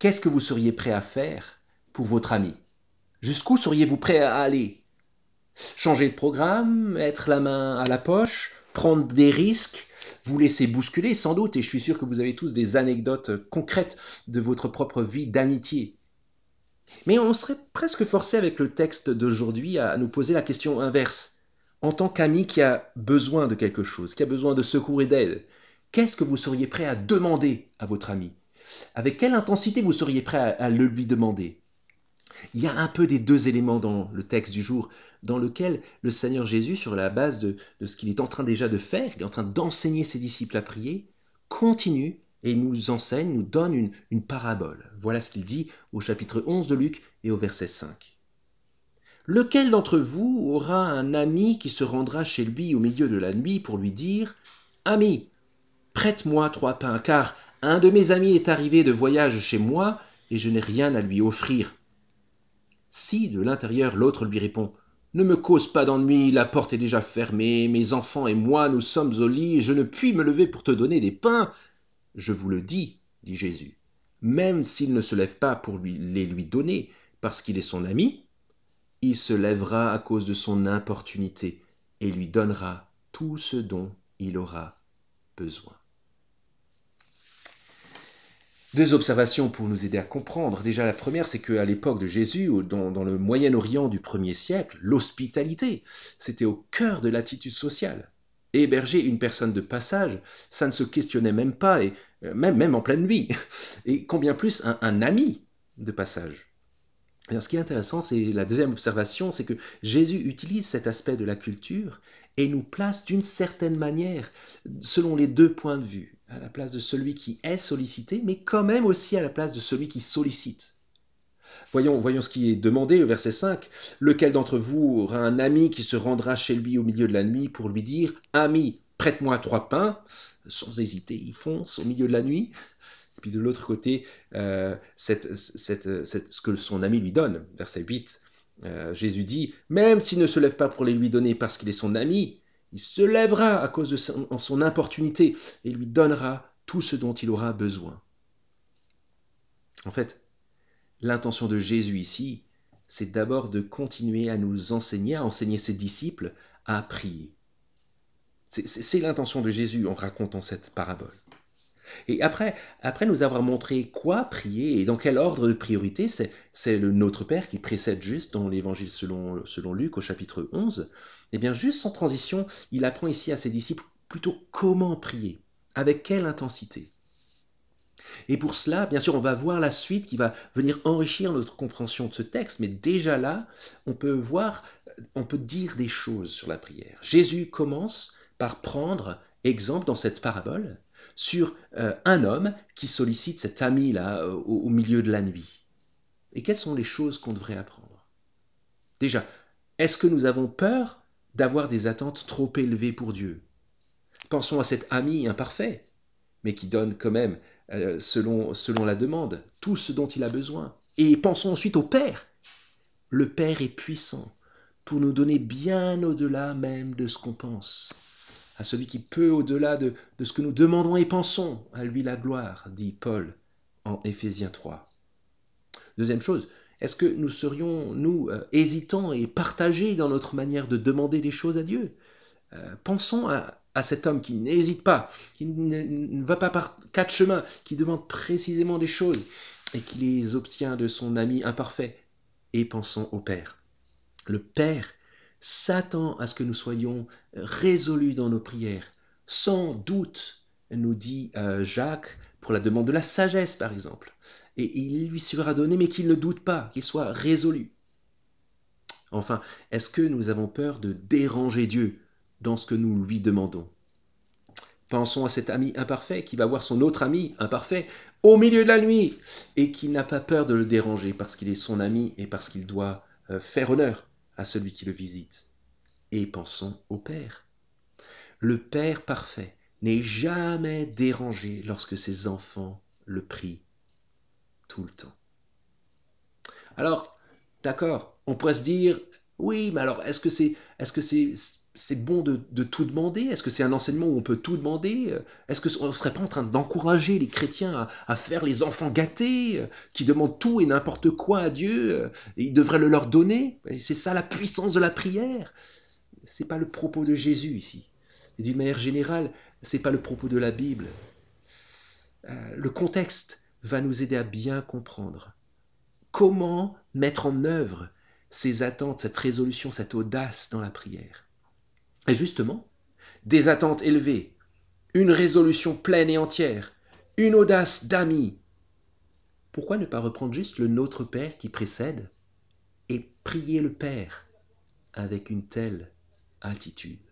qu'est-ce que vous seriez prêt à faire pour votre ami? Jusqu'où seriez-vous prêt à aller? Changer de programme, mettre la main à la poche, prendre des risques, vous laisser bousculer sans doute, et je suis sûr que vous avez tous des anecdotes concrètes de votre propre vie d'amitié. Mais on serait presque forcé avec le texte d'aujourd'hui à nous poser la question inverse. En tant qu'ami qui a besoin de quelque chose, qui a besoin de secours et d'aide, qu'est-ce que vous seriez prêt à demander à votre ami? Avec quelle intensité vous seriez prêt à le lui demander? Il y a un peu des deux éléments dans le texte du jour, dans lequel le Seigneur Jésus, sur la base de ce qu'il est en train déjà de faire, il est en train d'enseigner ses disciples à prier, continue et nous enseigne, nous donne une parabole. Voilà ce qu'il dit au chapitre 11 de Luc et au verset 5. Lequel d'entre vous aura un ami qui se rendra chez lui au milieu de la nuit pour lui dire « Ami, prête-moi 3 pains, car un de mes amis est arrivé de voyage chez moi et je n'ai rien à lui offrir. » Si, de l'intérieur, l'autre lui répond « Ne me cause pas d'ennui, la porte est déjà fermée, mes enfants et moi nous sommes au lit et je ne puis me lever pour te donner des pains. » Je vous le dis, dit Jésus, même s'il ne se lève pas pour les lui donner, parce qu'il est son ami, il se lèvera à cause de son importunité et lui donnera tout ce dont il aura besoin. Deux observations pour nous aider à comprendre. Déjà, la première, c'est qu'à l'époque de Jésus, dans le Moyen-Orient du 1er siècle, l'hospitalité, c'était au cœur de l'attitude sociale. Héberger une personne de passage, ça ne se questionnait même pas, et même en pleine nuit. Et combien plus un ami de passage. Alors, ce qui est intéressant, c'est la deuxième observation, c'est que Jésus utilise cet aspect de la culture et nous place d'une certaine manière, selon les deux points de vue, à la place de celui qui est sollicité, mais quand même aussi à la place de celui qui sollicite. Voyons ce qui est demandé au verset 5. Lequel d'entre vous aura un ami qui se rendra chez lui au milieu de la nuit pour lui dire « Ami, prête-moi 3 pains ?» Sans hésiter, il fonce au milieu de la nuit. Et puis de l'autre côté, ce que son ami lui donne. Verset 8, Jésus dit « Même s'il ne se lève pas pour les lui donner parce qu'il est son ami, il se lèvera à cause de son importunité et lui donnera tout ce dont il aura besoin. » En fait, l'intention de Jésus ici, c'est d'abord de continuer à nous enseigner, à enseigner ses disciples à prier. C'est l'intention de Jésus en racontant cette parabole. Et après nous avoir montré quoi prier et dans quel ordre de priorité, c'est le Notre Père qui précède juste dans l'évangile selon Luc au chapitre 11, et bien juste sans transition, il apprend ici à ses disciples plutôt comment prier, avec quelle intensité. Et pour cela, bien sûr, on va voir la suite qui va venir enrichir notre compréhension de ce texte, mais déjà là, on peut dire des choses sur la prière. Jésus commence par prendre exemple dans cette parabole sur un homme qui sollicite cet ami-là au milieu de la nuit. Et quelles sont les choses qu'on devrait apprendre? Déjà, est-ce que nous avons peur d'avoir des attentes trop élevées pour Dieu? Pensons à cet ami imparfait, mais qui donne quand même, selon la demande, tout ce dont il a besoin. Et pensons ensuite au Père. Le Père est puissant pour nous donner bien au-delà même de ce qu'on pense. À celui qui peut au-delà de ce que nous demandons et pensons, à lui la gloire, dit Paul en Éphésiens 3. Deuxième chose, est-ce que nous serions, nous, hésitants et partagés dans notre manière de demander les choses à Dieu? Pensons à cet homme qui n'hésite pas, qui ne va pas par 4 chemins, qui demande précisément des choses et qui les obtient de son ami imparfait. Et pensons au Père. Le Père s'attend à ce que nous soyons résolus dans nos prières. Sans doute, nous dit Jacques, pour la demande de la sagesse, par exemple. Et il lui sera donné, mais qu'il ne doute pas, qu'il soit résolu. Enfin, est-ce que nous avons peur de déranger Dieu dans ce que nous lui demandons? Pensons à cet ami imparfait qui va voir son autre ami imparfait au milieu de la nuit et qui n'a pas peur de le déranger parce qu'il est son ami et parce qu'il doit faire honneur à celui qui le visite. Et pensons au Père. Le Père parfait n'est jamais dérangé lorsque ses enfants le prient tout le temps. Alors, d'accord, on pourrait se dire, oui, mais alors est-ce que c'est c'est bon de tout demander? Est-ce que c'est un enseignement où on peut tout demander? Est-ce qu'on ne serait pas en train d'encourager les chrétiens à faire les enfants gâtés, qui demandent tout et n'importe quoi à Dieu, et il devrait le leur donner? Et c'est ça la puissance de la prière. C'est pas le propos de Jésus ici. Et d'une manière générale, c'est pas le propos de la Bible. Le contexte va nous aider à bien comprendre comment mettre en œuvre ces attentes, cette résolution, cette audace dans la prière. Et justement, des attentes élevées, une résolution pleine et entière, une audace d'amis. Pourquoi ne pas reprendre juste le Notre Père qui précède et prier le Père avec une telle attitude?